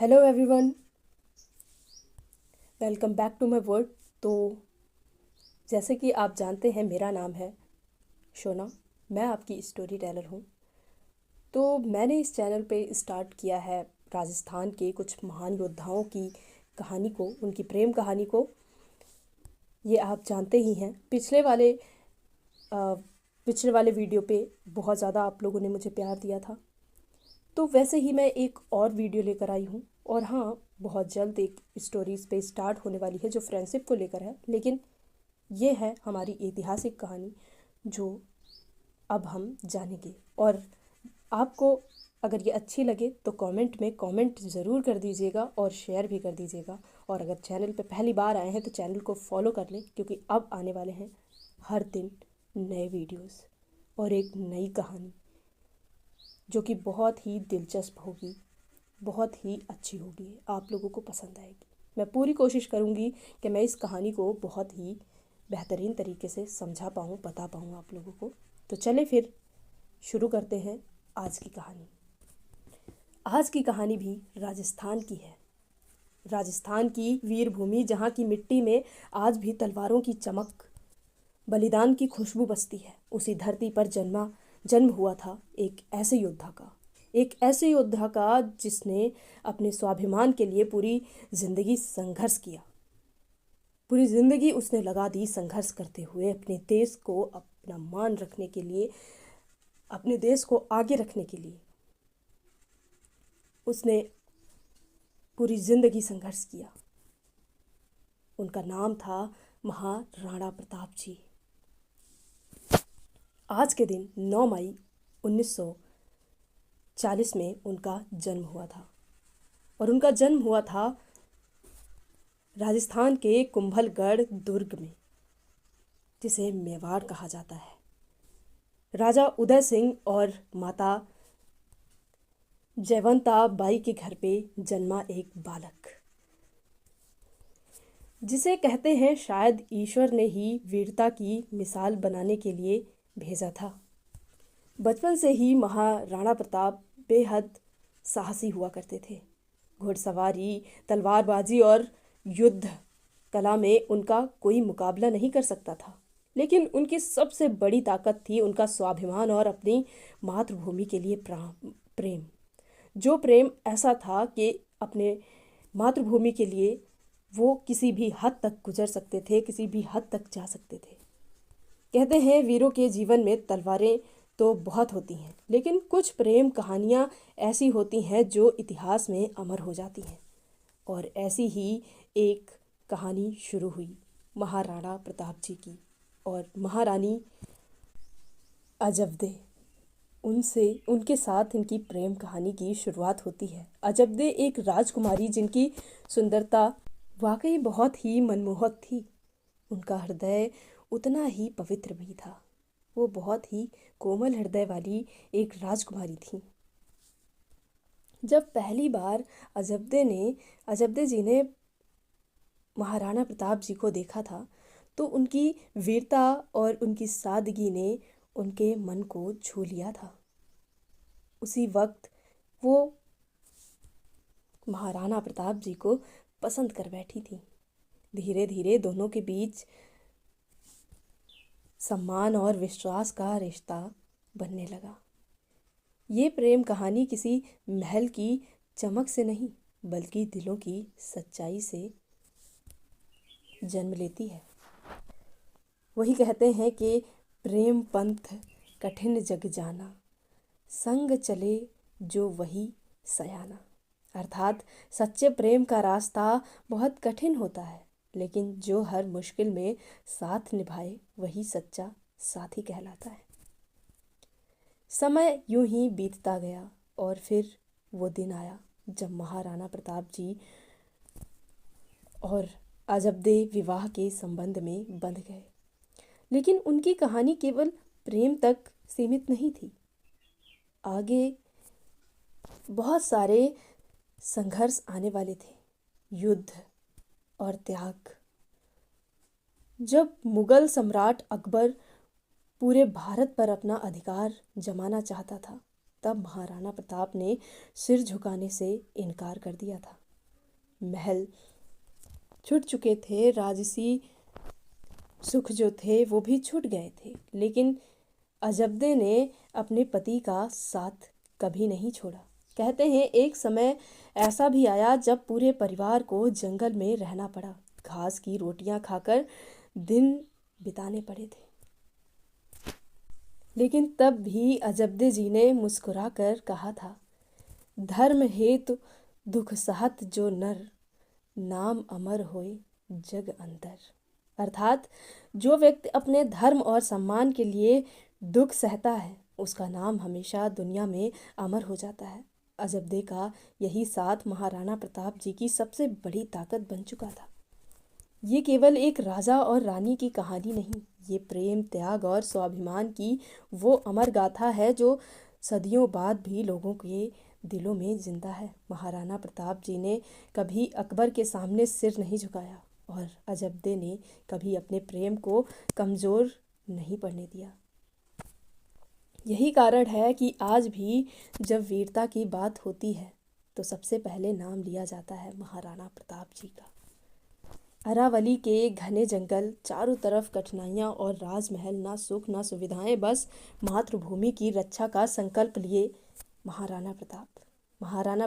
Hello everyone, welcome back to my word. तो जैसे कि आप जानते हैं, मेरा नाम है शोना। मैं आपकी स्टोरी टेलर हूँ। तो मैंने इस चैनल पे स्टार्ट किया है राजस्थान के कुछ महान योद्धाओं की कहानी को, उनकी प्रेम कहानी को। ये आप जानते ही हैं, पिछले वाले वीडियो पे बहुत ज़्यादा आप लोगों ने मुझे प्यार दिया था। तो वैसे ही मैं एक और वीडियो लेकर आई हूँ। और हाँ, बहुत जल्द एक स्टोरीज पे स्टार्ट होने वाली है जो फ्रेंडशिप को लेकर है। लेकिन ये है हमारी ऐतिहासिक कहानी जो अब हम जानेंगे। और आपको अगर ये अच्छी लगे तो कमेंट में कमेंट ज़रूर कर दीजिएगा और शेयर भी कर दीजिएगा। और अगर चैनल पे पहली बार आए हैं तो चैनल को फॉलो कर लें, क्योंकि अब आने वाले हैं हर दिन नए वीडियोस और एक नई कहानी जो कि बहुत ही दिलचस्प होगी, बहुत ही अच्छी होगी, आप लोगों को पसंद आएगी। मैं पूरी कोशिश करूँगी कि मैं इस कहानी को बहुत ही बेहतरीन तरीके से समझा पाऊँ, बता पाऊँ आप लोगों को। तो चले फिर शुरू करते हैं आज की कहानी। आज की कहानी भी राजस्थान की है। राजस्थान की वीर भूमि, जहाँ की मिट्टी में आज भी तलवारों की चमक, बलिदान की खुशबू बसती है। उसी धरती पर जन्म हुआ था एक ऐसे योद्धा का जिसने अपने स्वाभिमान के लिए पूरी जिंदगी संघर्ष किया। पूरी जिंदगी उसने लगा दी संघर्ष करते हुए, अपने देश को अपना मान रखने के लिए, अपने देश को आगे रखने के लिए उसने पूरी जिंदगी संघर्ष किया। उनका नाम था महाराणा प्रताप जी। आज के दिन 9 मई 1940 में उनका जन्म हुआ था। और उनका जन्म हुआ था राजस्थान के कुंभलगढ़ दुर्ग में, जिसे मेवाड़ कहा जाता है। राजा उदय सिंह और माता जयवंता बाई के घर पे जन्मा एक बालक, जिसे कहते हैं शायद ईश्वर ने ही वीरता की मिसाल बनाने के लिए भेजा था। बचपन से ही महाराणा प्रताप बेहद साहसी हुआ करते थे। घुड़सवारी, तलवारबाजी और युद्ध कला में उनका कोई मुकाबला नहीं कर सकता था। लेकिन उनकी सबसे बड़ी ताकत थी उनका स्वाभिमान और अपनी मातृभूमि के लिए प्रेम। जो प्रेम ऐसा था कि अपने मातृभूमि के लिए वो किसी भी हद तक गुजर सकते थे, किसी भी हद तक जा सकते थे। कहते हैं वीरों के जीवन में तलवारें तो बहुत होती हैं, लेकिन कुछ प्रेम कहानियाँ ऐसी होती हैं जो इतिहास में अमर हो जाती हैं। और ऐसी ही एक कहानी शुरू हुई महाराणा प्रताप जी की और महारानी अजबदे। उनके साथ इनकी प्रेम कहानी की शुरुआत होती है। अजबदे एक राजकुमारी जिनकी सुंदरता वाकई बहुत ही मनमोहक थी। उनका हृदय उतना ही पवित्र भी था। वो बहुत ही कोमल हृदय वाली एक राजकुमारी थी। जब पहली बार अजबदे जी ने महाराणा प्रताप जी को देखा था, तो उनकी वीरता और उनकी सादगी ने उनके मन को छू लिया था। उसी वक्त वो महाराणा प्रताप जी को पसंद कर बैठी थी। धीरे धीरे दोनों के बीच सम्मान और विश्वास का रिश्ता बनने लगा। ये प्रेम कहानी किसी महल की चमक से नहीं, बल्कि दिलों की सच्चाई से जन्म लेती है। वही कहते हैं कि प्रेम पंथ कठिन जग जाना, संग चले जो वही सयाना। अर्थात सच्चे प्रेम का रास्ता बहुत कठिन होता है, लेकिन जो हर मुश्किल में साथ निभाए वही सच्चा साथी कहलाता है। समय यूं ही बीतता गया और फिर वो दिन आया जब महाराणा प्रताप जी और अजबदे विवाह के संबंध में बंध गए। लेकिन उनकी कहानी केवल प्रेम तक सीमित नहीं थी। आगे बहुत सारे संघर्ष आने वाले थे, युद्ध और त्याग। जब मुगल सम्राट अकबर पूरे भारत पर अपना अधिकार जमाना चाहता था, तब महाराणा प्रताप ने सिर झुकाने से इनकार कर दिया था। महल छूट चुके थे, राजसी सुख जो थे वो भी छूट गए थे, लेकिन अजब्दे ने अपने पति का साथ कभी नहीं छोड़ा। कहते हैं एक समय ऐसा भी आया जब पूरे परिवार को जंगल में रहना पड़ा, घास की रोटियां खाकर दिन बिताने पड़े थे। लेकिन तब भी अजब्दे जी ने मुस्कुरा कर कहा था, धर्म हेतु दुख सहत जो नर, नाम अमर होए जग अंतर। अर्थात जो व्यक्ति अपने धर्म और सम्मान के लिए दुख सहता है उसका नाम हमेशा दुनिया में अमर हो जाता है। अजब्दे का यही साथ महाराणा प्रताप जी की सबसे बड़ी ताकत बन चुका था। ये केवल एक राजा और रानी की कहानी नहीं, ये प्रेम, त्याग और स्वाभिमान की वो अमर गाथा है जो सदियों बाद भी लोगों के दिलों में जिंदा है। महाराणा प्रताप जी ने कभी अकबर के सामने सिर नहीं झुकाया और अजब्दे ने कभी अपने प्रेम को कमज़ोर नहीं पड़ने दिया। यही कारण है कि आज भी जब वीरता की बात होती है तो सबसे पहले नाम लिया जाता है महाराणा प्रताप जी का। अरावली के घने जंगल, चारों तरफ कठिनाइयाँ और राजमहल, ना सुख ना सुविधाएं, बस मातृभूमि की रक्षा का संकल्प लिए महाराणा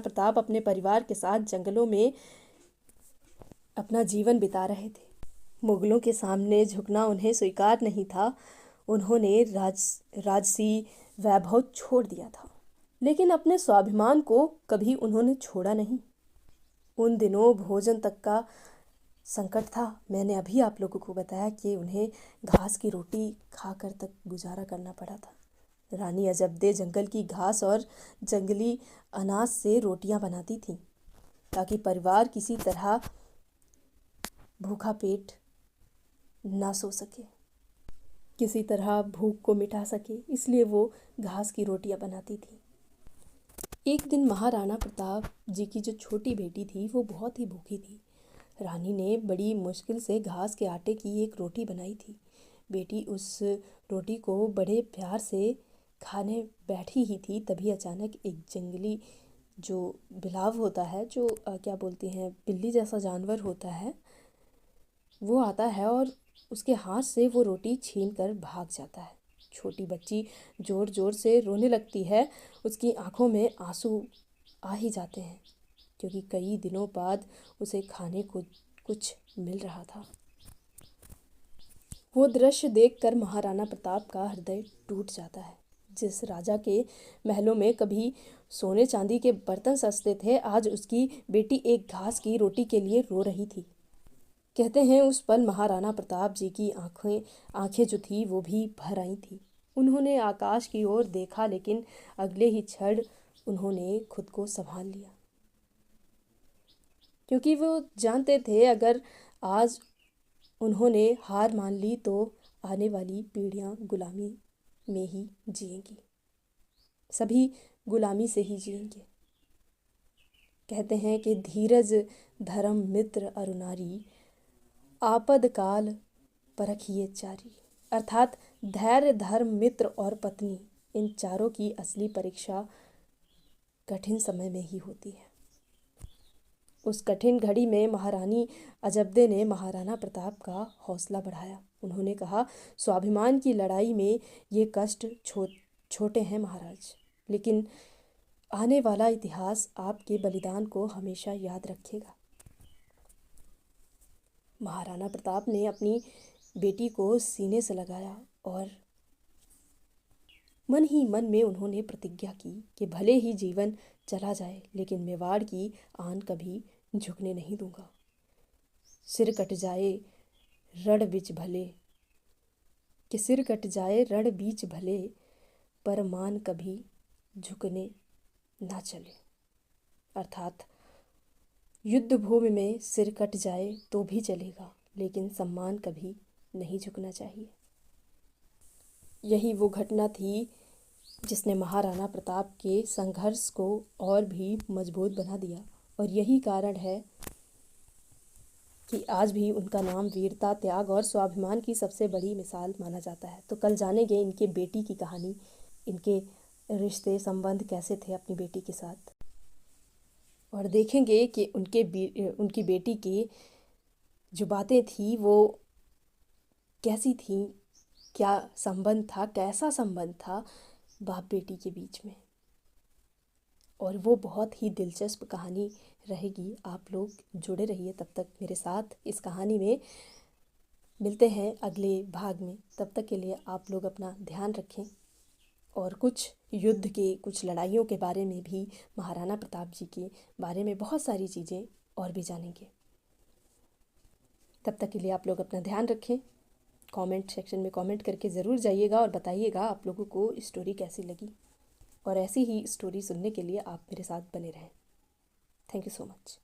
प्रताप अपने परिवार के साथ जंगलों में अपना जीवन बिता रहे थे। मुगलों के सामने झुकना उन्हें स्वीकार नहीं था। उन्होंने राजसी वैभव छोड़ दिया था, लेकिन अपने स्वाभिमान को कभी उन्होंने छोड़ा नहीं। उन दिनों भोजन तक का संकट था। मैंने अभी आप लोगों को बताया कि उन्हें घास की रोटी खाकर तक गुजारा करना पड़ा था। रानी अजब्दे जंगल की घास और जंगली अनाज से रोटियां बनाती थीं ताकि परिवार किसी तरह भूखा पेट ना सो सके, किसी तरह भूख को मिटा सके, इसलिए वो घास की रोटियां बनाती थी। एक दिन महाराणा प्रताप जी की जो छोटी बेटी थी वो बहुत ही भूखी थी। रानी ने बड़ी मुश्किल से घास के आटे की एक रोटी बनाई थी। बेटी उस रोटी को बड़े प्यार से खाने बैठी ही थी, तभी अचानक एक जंगली जो बिलाव होता है, जो क्या बोलते हैं, बिल्ली जैसा जानवर होता है, वो आता है और उसके हाथ से वो रोटी छीन कर भाग जाता है। छोटी बच्ची ज़ोर ज़ोर से रोने लगती है। उसकी आंखों में आंसू आ ही जाते हैं क्योंकि कई दिनों बाद उसे खाने को कुछ मिल रहा था। वो दृश्य देखकर महाराणा प्रताप का हृदय टूट जाता है। जिस राजा के महलों में कभी सोने चांदी के बर्तन सजते थे, आज उसकी बेटी एक घास की रोटी के लिए रो रही थी। कहते हैं उस पल महाराणा प्रताप जी की आंखें जो थी वो भी भर आई थी। उन्होंने आकाश की ओर देखा, लेकिन अगले ही क्षण उन्होंने खुद को संभाल लिया, क्योंकि वो जानते थे अगर आज उन्होंने हार मान ली तो आने वाली पीढ़ियां गुलामी में ही जिएंगी, सभी गुलामी से ही जिएंगे। कहते हैं कि धीरज धर्म मित्र अरुनारी, आपद काल परखिए चारी। अर्थात धैर्य, धर्म, मित्र और पत्नी, इन चारों की असली परीक्षा कठिन समय में ही होती है। उस कठिन घड़ी में महारानी अजब्दे ने महाराणा प्रताप का हौसला बढ़ाया। उन्होंने कहा, स्वाभिमान की लड़ाई में ये कष्ट छोटे हैं महाराज, लेकिन आने वाला इतिहास आपके बलिदान को हमेशा याद रखेगा। महाराणा प्रताप ने अपनी बेटी को सीने से लगाया और मन ही मन में उन्होंने प्रतिज्ञा की कि भले ही जीवन चला जाए, लेकिन मेवाड़ की आन कभी झुकने नहीं दूंगा। सिर कट जाए रण बीच भले, कि सिर कट जाए रण बीच भले, पर मान कभी झुकने ना चले। अर्थात युद्ध भूमि में सिर कट जाए तो भी चलेगा, लेकिन सम्मान कभी नहीं झुकना चाहिए। यही वो घटना थी जिसने महाराणा प्रताप के संघर्ष को और भी मजबूत बना दिया, और यही कारण है कि आज भी उनका नाम वीरता, त्याग और स्वाभिमान की सबसे बड़ी मिसाल माना जाता है। तो कल जानेंगे इनके बेटी की कहानी, इनके रिश्ते संबंध कैसे थे अपनी बेटी के साथ, और देखेंगे कि उनकी बेटी की जो बातें थी वो कैसी थी, क्या संबंध था, कैसा संबंध था बाप बेटी के बीच में। और वो बहुत ही दिलचस्प कहानी रहेगी। आप लोग जुड़े रहिए तब तक मेरे साथ इस कहानी में। मिलते हैं अगले भाग में, तब तक के लिए आप लोग अपना ध्यान रखें और कुछ युद्ध के, कुछ लड़ाइयों के बारे में भी, महाराणा प्रताप जी के बारे में बहुत सारी चीज़ें और भी जानेंगे। तब तक के लिए आप लोग अपना ध्यान रखें। कमेंट सेक्शन में कमेंट करके ज़रूर जाइएगा और बताइएगा आप लोगों को स्टोरी कैसी लगी, और ऐसी ही स्टोरी सुनने के लिए आप मेरे साथ बने रहें। Thank you so much.